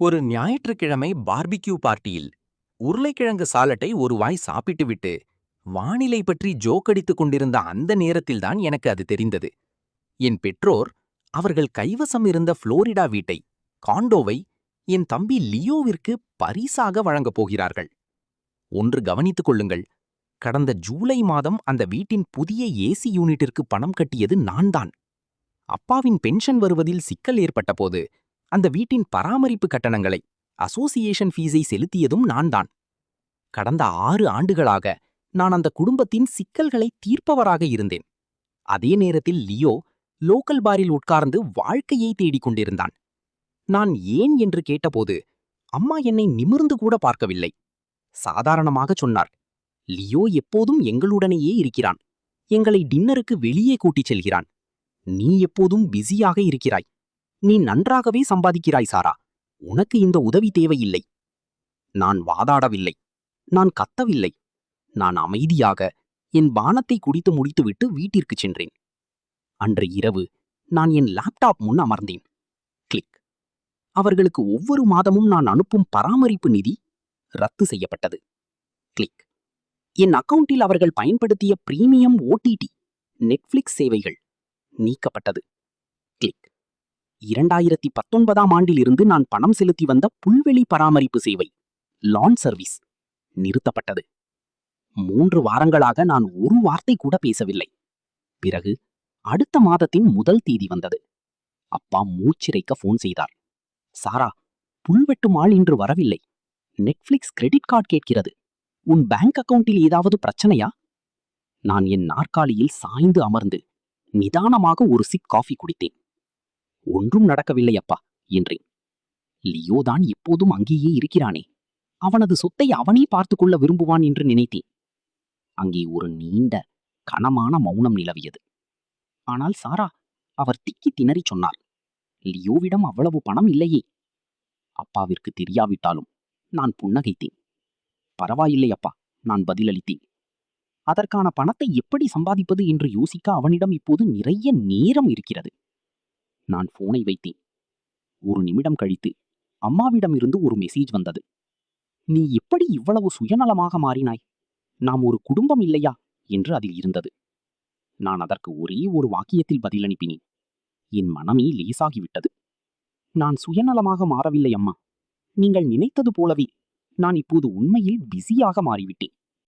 ஒரு ஞாயிற்றுக்கிழமை பார்பிக்யூ பார்ட்டியில் உருளைக்கிழங்கு சாலட்டை ஒரு வாய் சாப்பிட்டுவிட்டு வானிலை பற்றி ஜோக்கடித்துக் கொண்டிருந்த அந்த நேரத்தில்தான் எனக்கு அது தெரிந்தது. என் பெற்றோர் அவர்கள் கைவசம் இருந்த புளோரிடா வீட்டை, காண்டோவை என் தம்பி லியோவிற்கு பரிசாக வழங்கப் போகிறார்கள். ஒன்று கவனித்துக் கொள்ளுங்கள், கடந்த ஜூலை மாதம் அந்த வீட்டின் புதிய ஏசி யூனிட்டிற்கு பணம் கட்டியது நான்தான். அப்பாவின் பென்ஷன் வருவதில் சிக்கல் ஏற்பட்டபோது அந்த வீட்டின் பராமரிப்பு கட்டணங்களை, அசோசியேஷன் ஃபீஸை செலுத்தியதும் நான்தான். கடந்த 6 ஆண்டுகளாக நான் அந்த குடும்பத்தின் சிக்கல்களை தீர்ப்பவராக இருந்தேன். அதே நேரத்தில் லியோ லோக்கல் பாரில் உட்கார்ந்து வாழ்க்கையை தேடிக் கொண்டிருந்தான். நான் ஏன் என்று கேட்டபோது அம்மா என்னை நிமிர்ந்து கூட பார்க்கவில்லை. சாதாரணமாக சொன்னார், லியோ எப்போதும் எங்களுடனேயே இருக்கிறான். எங்களை டின்னருக்கு வெளியே கூட்டிச் செல்கிறான். நீ எப்போதும் பிஸியாக இருக்கிறாய். நீ நன்றாகவே சம்பாதிக்கிறாய் சாரா. உனக்கு இந்த உதவி தேவையில்லை. நான் வாதாடவில்லை. நான் கத்தவில்லை. நான் அமைதியாக என் பானத்தை குடித்து முடித்துவிட்டு வீட்டிற்குச் சென்றேன். அன்று இரவு நான் என் லேப்டாப் முன் அமர்ந்தேன். கிளிக். அவர்களுக்கு ஒவ்வொரு மாதமும் நான் அனுப்பும் பராமரிப்பு நிதி ரத்து செய்யப்பட்டது. கிளிக். என் அக்கவுண்டில் அவர்கள் பயன்படுத்திய பிரீமியம் ஓடிடி, நெட்ஃபிளிக்ஸ் சேவைகள் நீக்கப்பட்டது. கிளிக். 2019ஆம் ஆண்டிலிருந்து நான் பணம் செலுத்தி வந்த புல்வெளி பராமரிப்பு சேவை, லான் சர்வீஸ் நிறுத்தப்பட்டது. 3 வாரங்களாக நான் ஒரு வார்த்தை கூட பேசவில்லை. பிறகு அடுத்த மாதத்தின் முதல் தேதி வந்தது. அப்பா மூச்சிறைக்க போன் செய்தார். சாரா, புல்வெட்டும் ஆள் இன்று வரவில்லை. நெட்ஃபிளிக்ஸ் கிரெடிட் கார்டு கேட்கிறது. உன் பேங்க் அக்கவுண்டில் ஏதாவது பிரச்சனையா? நான் என் நாற்காலியில் சாய்ந்து அமர்ந்து நிதானமாக ஒரு சிப் காஃபி குடித்தேன். ஒன்றும் நடக்கவில்லை அப்பா என்றேன். லியோதான் எப்போதும் அங்கேயே இருக்கிறானே, அவனது சொத்தை அவனே பார்த்து கொள்ள விரும்புவான் என்று நினைத்தேன். அங்கே ஒரு நீண்ட கனமான மௌனம் நிலவியது. ஆனால் சாரா, அவர் திக்கி திணறி சொன்னார், லியோவிடம் அவ்வளவு பணம் இல்லையே. அப்பாவிற்கு தெரியாவிட்டாலும் நான் புன்னகைத்தேன். பரவாயில்லை அப்பா, நான் பதிலளித்தேன். அதற்கான பணத்தை எப்படி சம்பாதிப்பது என்று யோசிக்க அவனிடம் இப்போது நிறைய நேரம் இருக்கிறது. நான் போனை வைத்தேன். ஒரு நிமிடம் கழித்து அம்மாவிடமிருந்து ஒரு மெசேஜ் வந்தது. நீ எப்படி இவ்வளவு சுயநலமாக மாறினாய்? நாம் ஒரு குடும்பம் இல்லையா என்று அதில் இருந்தது. நான் அதற்கு ஒரே ஒரு வாக்கியத்தில் பதில் அனுப்பினேன். என் மனமே லேசாகிவிட்டது. நான் சுயநலமாக மாறவில்லை அம்மா. நீங்கள் நினைத்தது போலவே நான் இப்போது உண்மையில் பிஸியாக மாறிவிட்டேன்.